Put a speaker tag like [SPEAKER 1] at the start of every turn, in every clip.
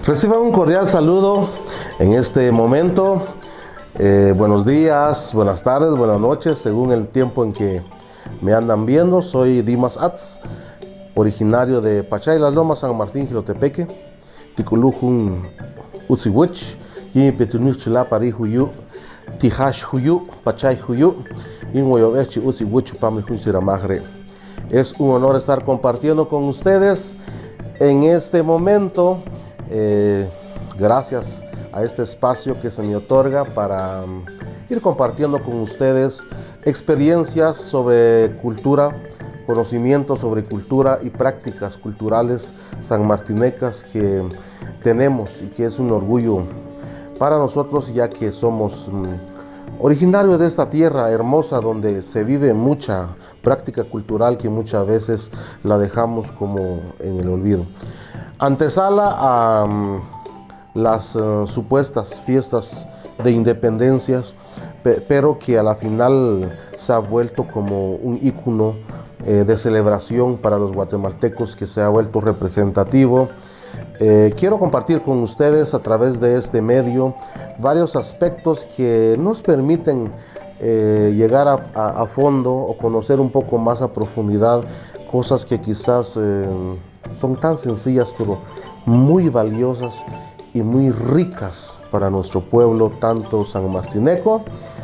[SPEAKER 1] Reciban un cordial saludo en este momento. Buenos días, buenas tardes, buenas noches, según el tiempo en que me andan viendo. Soy Dimas Atz, originario de Pachay, Las Lomas, San Martín, Jilotepeque. Ticulujun Utziwich, y Petunuchila Parihuyu, Tijash Huyu, Pachay Huyu, y Moyovechi Utziwich, Pamihun Siramagre. Es un honor estar compartiendo con ustedes en este momento. Gracias a este espacio que se me otorga para ir compartiendo con ustedes experiencias sobre cultura, conocimientos sobre cultura y prácticas culturales sanmartinecas que tenemos y que es un orgullo para nosotros, ya que somos originarios de esta tierra hermosa donde se vive mucha práctica cultural que muchas veces la dejamos como en el olvido. Antesala a las supuestas fiestas de independencias, pero que a la final se ha vuelto como un ícono de celebración para los guatemaltecos, que se ha vuelto representativo. Quiero compartir con ustedes a través de este medio varios aspectos que nos permiten llegar a fondo o conocer un poco más a profundidad cosas que quizás son tan sencillas pero muy valiosas y muy ricas para nuestro pueblo, tanto sanmartineco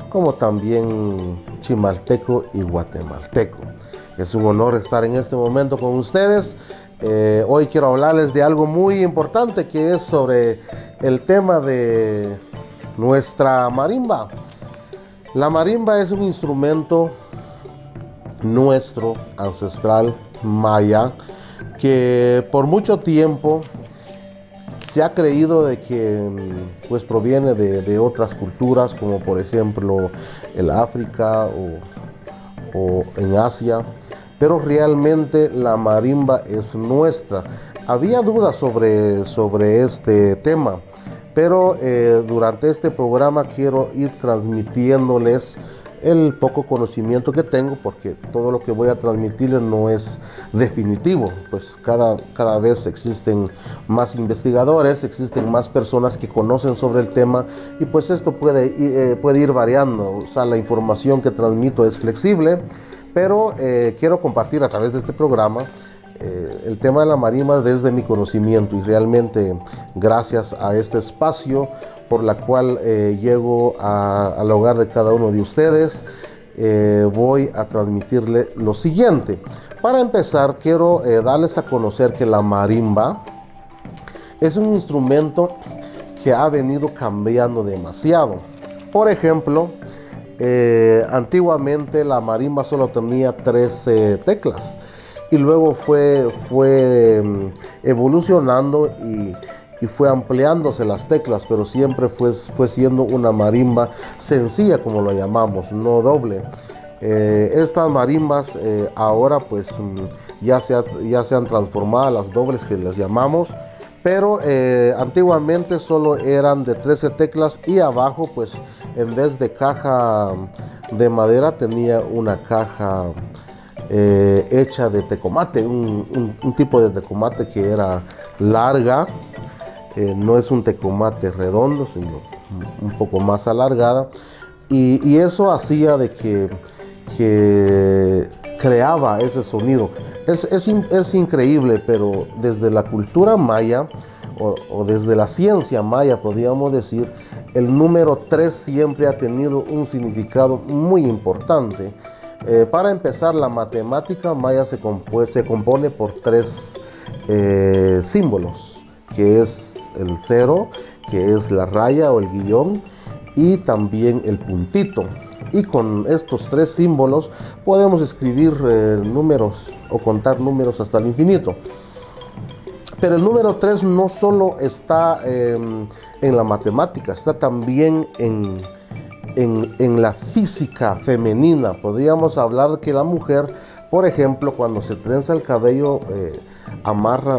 [SPEAKER 1] como también chimalteco y guatemalteco. Es un honor estar en este momento con ustedes. Hoy quiero hablarles de algo muy importante, que es sobre el tema de nuestra marimba. La marimba es un instrumento nuestro, ancestral, maya, que por mucho tiempo se ha creído de que pues proviene de otras culturas, como por ejemplo el África o en Asia, pero realmente la marimba es nuestra. Había dudas sobre este tema, pero durante este programa quiero ir transmitiéndoles el poco conocimiento que tengo, porque todo lo que voy a transmitirles no es definitivo, pues cada vez existen más investigadores, existen más personas que conocen sobre el tema, y pues esto puede ir variando. O sea, la información que transmito es flexible, pero quiero compartir a través de este programa el tema de la marimba desde mi conocimiento, y realmente gracias a este espacio por la cual llego al hogar de cada uno de ustedes, voy a transmitirle lo siguiente. Para empezar, quiero darles a conocer que la marimba es un instrumento que ha venido cambiando demasiado. Por ejemplo, antiguamente la marimba solo tenía 13 teclas, y luego fue evolucionando y fue ampliándose las teclas, pero siempre fue siendo una marimba sencilla, como lo llamamos, no doble. Estas marimbas ahora pues ya se han transformado a las dobles, que les llamamos, pero antiguamente solo eran de 13 teclas, y abajo pues en vez de caja de madera tenía una caja hecha de tecomate, un tipo de tecomate que era larga. No es un tecomate redondo, sino un poco más alargada, y eso hacía de que creaba ese sonido. Es increíble, pero desde la cultura maya o desde la ciencia maya, podríamos decir, el número 3 siempre ha tenido un significado muy importante. Para empezar, la matemática maya se compone por 3 símbolos, que es el 0, que es la raya o el guión, y también el puntito. Y con estos 3 símbolos podemos escribir números o contar números hasta el infinito. Pero el número 3 no solo está en la matemática, está también en la física femenina. Podríamos hablar que la mujer, por ejemplo, cuando se trenza el cabello,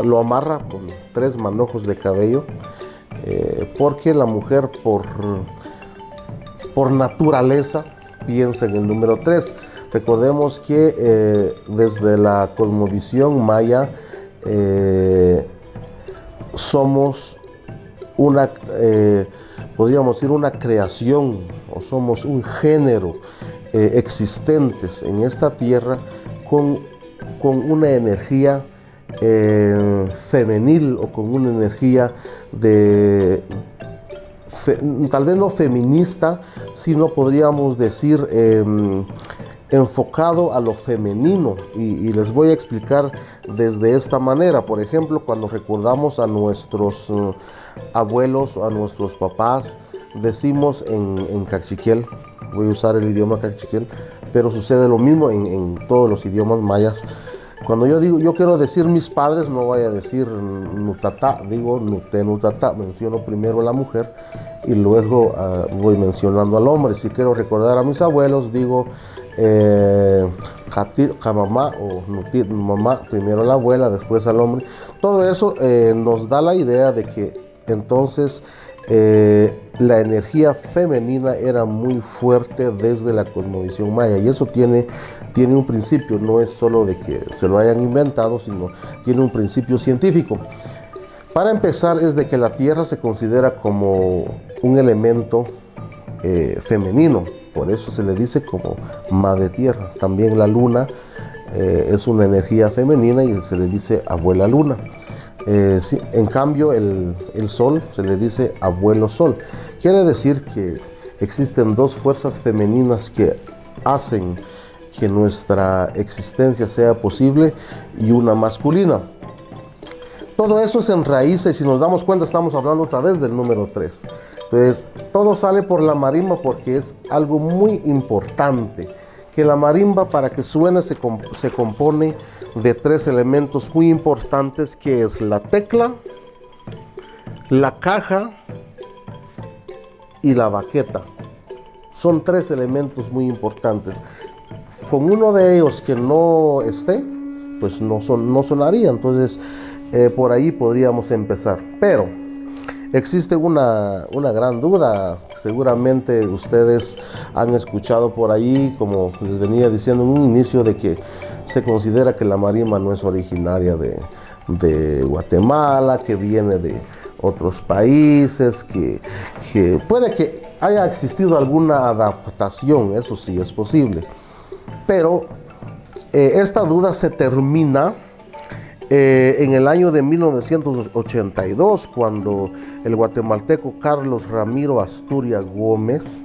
[SPEAKER 1] lo amarra con 3 manojos de cabello, porque la mujer por naturaleza piensa en el número 3. Recordemos que desde la cosmovisión maya somos una, podríamos decir, una creación, o somos un género existentes en esta tierra con una energía femenil, o con una energía tal vez no feminista, sino podríamos decir enfocado a lo femenino, y les voy a explicar desde esta manera. Por ejemplo, cuando recordamos a nuestros abuelos, a nuestros papás, decimos en cachiquel, voy a usar el idioma cachiquel, pero sucede lo mismo en todos los idiomas mayas. Cuando yo quiero decir mis padres, no voy a decir nutata, digo nute nutata, menciono primero a la mujer y luego voy mencionando al hombre. Si quiero recordar a mis abuelos, digo mamá o nutit mamá, primero a la abuela, después al hombre. Todo eso nos da la idea de que entonces la energía femenina era muy fuerte desde la cosmovisión maya, y eso tiene un principio, no es solo de que se lo hayan inventado, sino tiene un principio científico. Para empezar, es de que la tierra se considera como un elemento femenino, por eso se le dice como madre tierra. También la luna es una energía femenina y se le dice abuela luna. Sí, en cambio el sol se le dice abuelo sol. Quiere decir que existen dos fuerzas femeninas que hacen que nuestra existencia sea posible, y una masculina. Todo eso se enraiza, y si nos damos cuenta estamos hablando otra vez del número 3. Entonces todo sale por la marimba, porque es algo muy importante, que la marimba, para que suene, se compone de 3 elementos muy importantes, que es la tecla, la caja y la baqueta. Son 3 elementos muy importantes. Con uno de ellos que no esté, pues no sonaría. Entonces por ahí podríamos empezar. Pero existe una gran duda. Seguramente ustedes han escuchado por ahí, como les venía diciendo en un inicio, de que se considera que la marimba no es originaria de Guatemala, que viene de otros países, que puede que haya existido alguna adaptación, eso sí es posible. Pero esta duda se termina en el año de 1982, cuando el guatemalteco Carlos Ramiro Asturia Gómez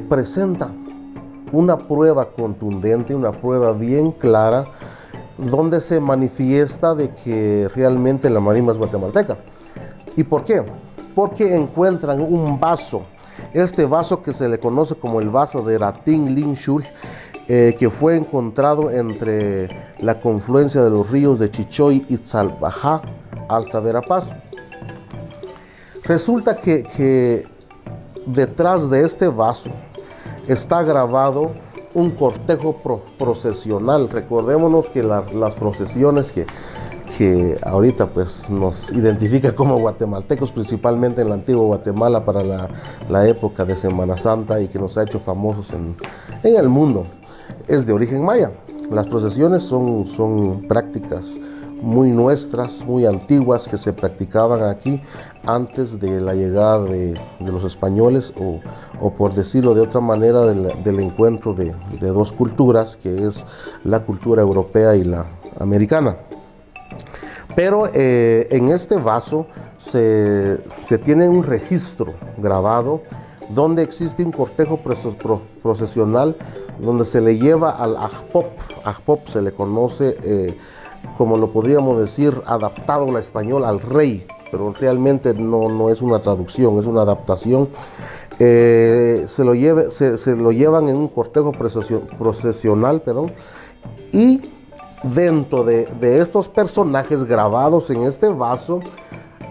[SPEAKER 1] presenta una prueba contundente, una prueba bien clara, donde se manifiesta de que realmente la marimba es guatemalteca. ¿Y por qué? Porque encuentran un vaso, este vaso que se le conoce como el vaso de Ratín Linshul, que fue encontrado entre la confluencia de los ríos de Chichoy y Tzalbajá, Alta Verapaz. Resulta que detrás de este vaso está grabado un cortejo procesional. Recordémonos que las procesiones que ahorita pues nos identifica como guatemaltecos, principalmente en la antigua Guatemala para la época de Semana Santa, y que nos ha hecho famosos en el mundo, es de origen maya. Las procesiones son prácticas muy nuestras, muy antiguas, que se practicaban aquí antes de la llegada de los españoles, o por decirlo de otra manera, del encuentro de 2 culturas, que es la cultura europea y la americana. Pero en este vaso se tiene un registro grabado, donde existe un cortejo procesional, donde se le lleva al ajpop. Ajpop se le conoce, como lo podríamos decir, adaptado al español, al rey, pero realmente no es una traducción, es una adaptación. Se lo llevan en un cortejo procesional, y dentro de estos personajes grabados en este vaso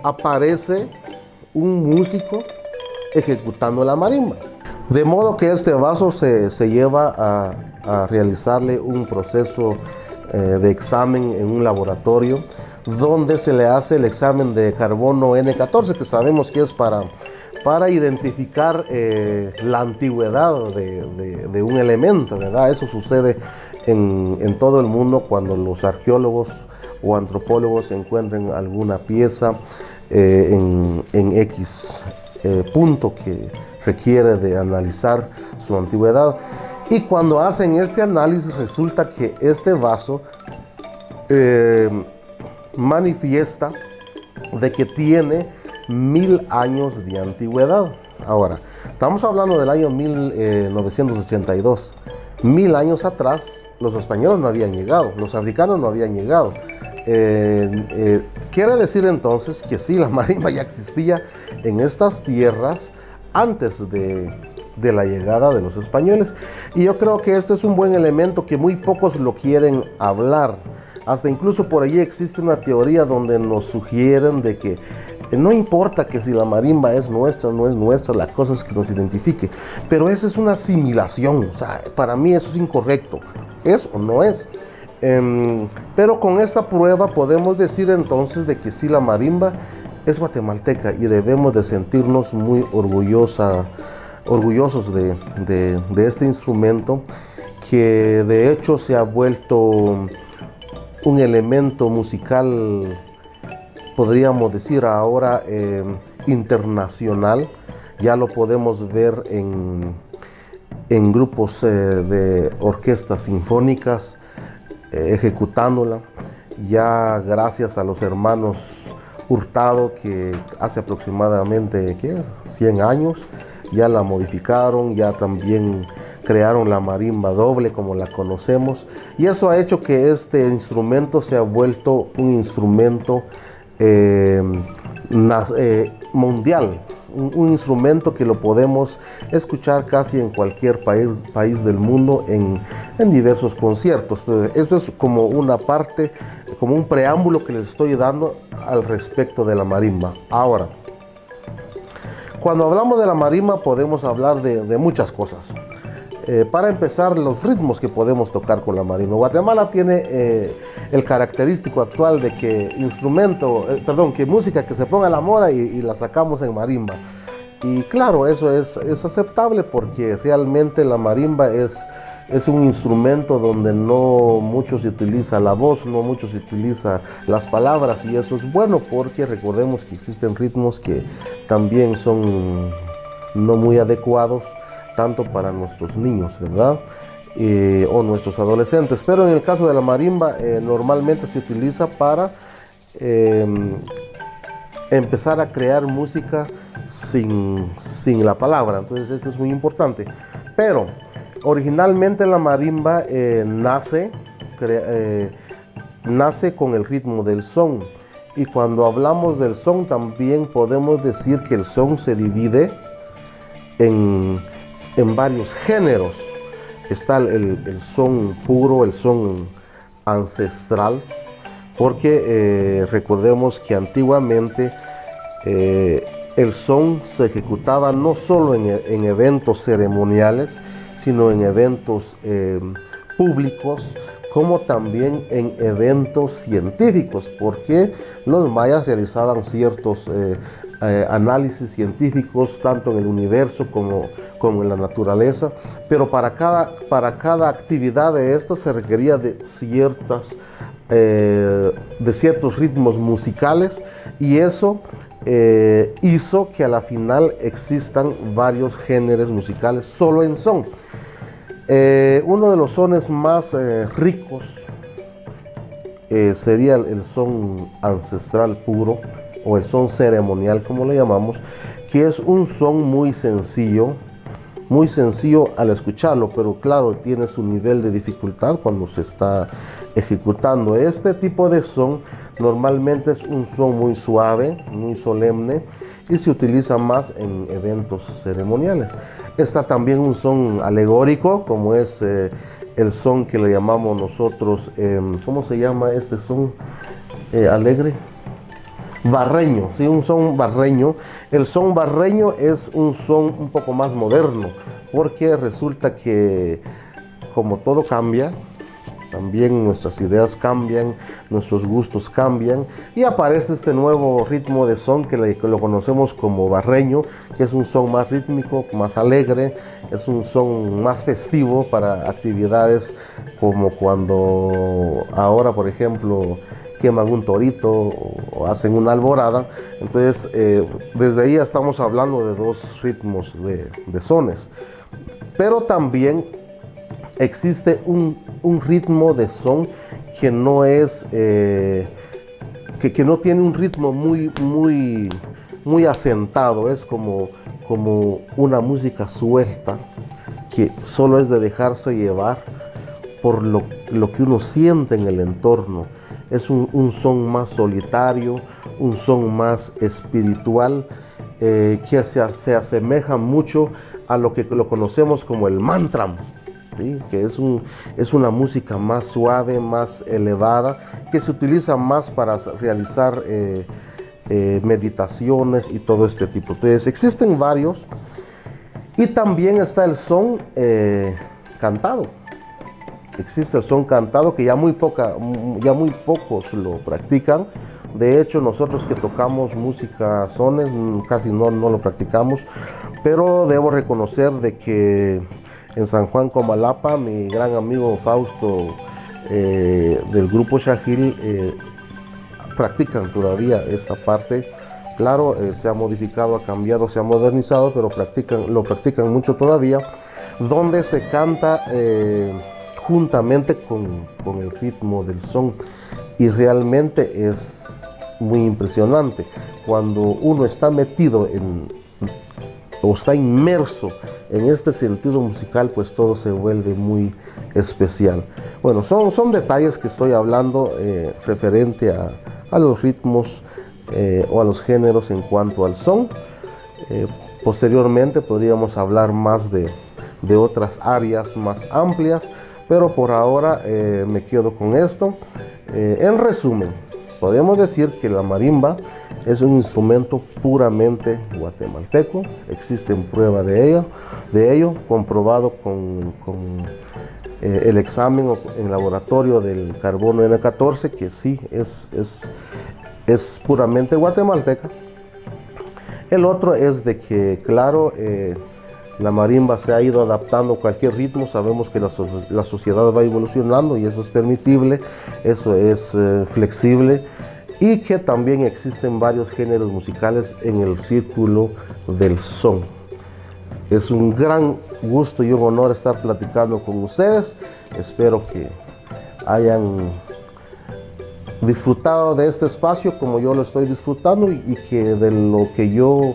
[SPEAKER 1] aparece un músico ejecutando la marimba. De modo que este vaso se lleva a realizarle un proceso de examen en un laboratorio, donde se le hace el examen de carbono N14, que sabemos que es para identificar la antigüedad de un elemento, ¿verdad? Eso sucede en todo el mundo cuando los arqueólogos o antropólogos encuentren alguna pieza en X punto que requiere de analizar su antigüedad. Y cuando hacen este análisis resulta que este vaso manifiesta de que tiene 1000 años de antigüedad. Ahora, estamos hablando del año 1982. 1000 años atrás, los españoles no habían llegado, los africanos no habían llegado. Quiere decir entonces que sí, la marimba ya existía en estas tierras antes de la llegada de los españoles. Y yo creo que este es un buen elemento que muy pocos lo quieren hablar. Hasta incluso por allí existe una teoría donde nos sugieren de que no importa que si la marimba es nuestra o no es nuestra, la cosa es que nos identifique. Pero esa es una asimilación, o sea, para mí eso es incorrecto. ¿Es o no es? Pero con esta prueba podemos decir entonces de que sí, la marimba es guatemalteca y debemos de sentirnos muy orgullosos de este instrumento, que de hecho se ha vuelto un elemento musical, podríamos decir ahora, internacional. Ya lo podemos ver en grupos de orquestas sinfónicas ejecutándola. Ya gracias a los hermanos Hurtado, que hace aproximadamente 100 años ya la modificaron, ya también crearon la marimba doble como la conocemos, y eso ha hecho que este instrumento se ha vuelto un instrumento mundial, un instrumento que lo podemos escuchar casi en cualquier país del mundo en diversos conciertos. Entonces, eso es como una parte, como un preámbulo que les estoy dando al respecto de la marimba. Ahora, cuando hablamos de la marimba podemos hablar de muchas cosas. Para empezar, los ritmos que podemos tocar con la marimba. Guatemala tiene el característico actual de que que música que se ponga a la moda y la sacamos en marimba. Y claro, eso es aceptable porque realmente la marimba es un instrumento donde no mucho se utiliza la voz, no mucho se utiliza las palabras, y eso es bueno porque recordemos que existen ritmos que también son no muy adecuados tanto para nuestros niños, ¿verdad? O nuestros adolescentes. Pero en el caso de la marimba, normalmente se utiliza para empezar a crear música sin la palabra. Entonces esto es muy importante. Pero originalmente la marimba nace con el ritmo del son. Y cuando hablamos del son, también podemos decir que el son se divide en varios géneros. Está el son puro, el son ancestral, porque recordemos que antiguamente el son se ejecutaba no solo en eventos ceremoniales, sino en eventos públicos, como también en eventos científicos, porque los mayas realizaban ciertos análisis científicos tanto en el universo como en la naturaleza, pero para cada actividad de estas se requería de ciertos ritmos musicales, y eso hizo que a la final existan varios géneros musicales solo en son. Uno de los sones más ricos sería el son ancestral puro, o el son ceremonial como le llamamos, que es un son muy sencillo al escucharlo, pero claro, tiene su nivel de dificultad cuando se está ejecutando. Este tipo de son normalmente es un son muy suave, muy solemne, y se utiliza más en eventos ceremoniales. Está también un son alegórico, como es el son que le llamamos nosotros, ¿cómo se llama este son alegre? Barreño, ¿sí? Un son barreño. El son barreño es un son un poco más moderno, porque resulta que como todo cambia, también nuestras ideas cambian, nuestros gustos cambian, y aparece este nuevo ritmo de son que lo conocemos como barreño, que es un son más rítmico, más alegre, es un son más festivo para actividades como cuando ahora, por ejemplo, queman un torito o hacen una alborada. Entonces, desde ahí ya estamos hablando de dos ritmos de sones. Pero también existe un ritmo de son que no es, que no tiene un ritmo muy asentado, es como una música suelta, que solo es de dejarse llevar por lo que uno siente en el entorno. Es un son más solitario, un son más espiritual, que se asemeja mucho a lo que lo conocemos como el mantra, ¿sí? Que es una música más suave, más elevada, que se utiliza más para realizar meditaciones y todo este tipo. Entonces existen varios, y también está el son cantado. Existe el son cantado que ya muy pocos lo practican. De hecho, nosotros que tocamos música sones casi no lo practicamos, pero debo reconocer de que en San Juan Comalapa, mi gran amigo Fausto del grupo Shahil practican todavía esta parte. Claro, se ha modificado, ha cambiado, se ha modernizado, pero lo practican mucho todavía, donde se canta juntamente con el ritmo del son, y realmente es muy impresionante cuando uno está metido o está inmerso en este sentido musical, pues todo se vuelve muy especial. Bueno, son detalles que estoy hablando referente a los ritmos o a los géneros en cuanto al son. Posteriormente podríamos hablar más de otras áreas más amplias, pero por ahora me quedo con esto. En resumen, podemos decir que la marimba es un instrumento puramente guatemalteco. Existen pruebas de ello, comprobado con el examen en laboratorio del carbono N14, que sí es puramente guatemalteca. El otro es de que, claro, la marimba se ha ido adaptando a cualquier ritmo. Sabemos que la sociedad va evolucionando, y eso es permitible, eso es flexible, y que también existen varios géneros musicales en el círculo del son. Es un gran gusto y un honor estar platicando con ustedes. Espero que hayan disfrutado de este espacio como yo lo estoy disfrutando, y que de lo que yo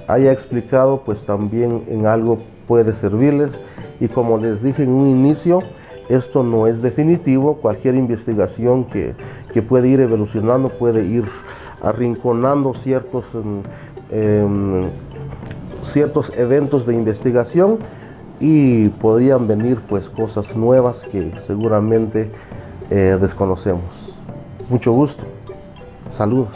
[SPEAKER 1] haya explicado pues también en algo puede servirles. Y como les dije en un inicio, esto no es definitivo. Cualquier investigación que puede ir evolucionando, puede ir arrinconando ciertos eventos de investigación, y podrían venir pues cosas nuevas que seguramente desconocemos. Mucho gusto. Saludos.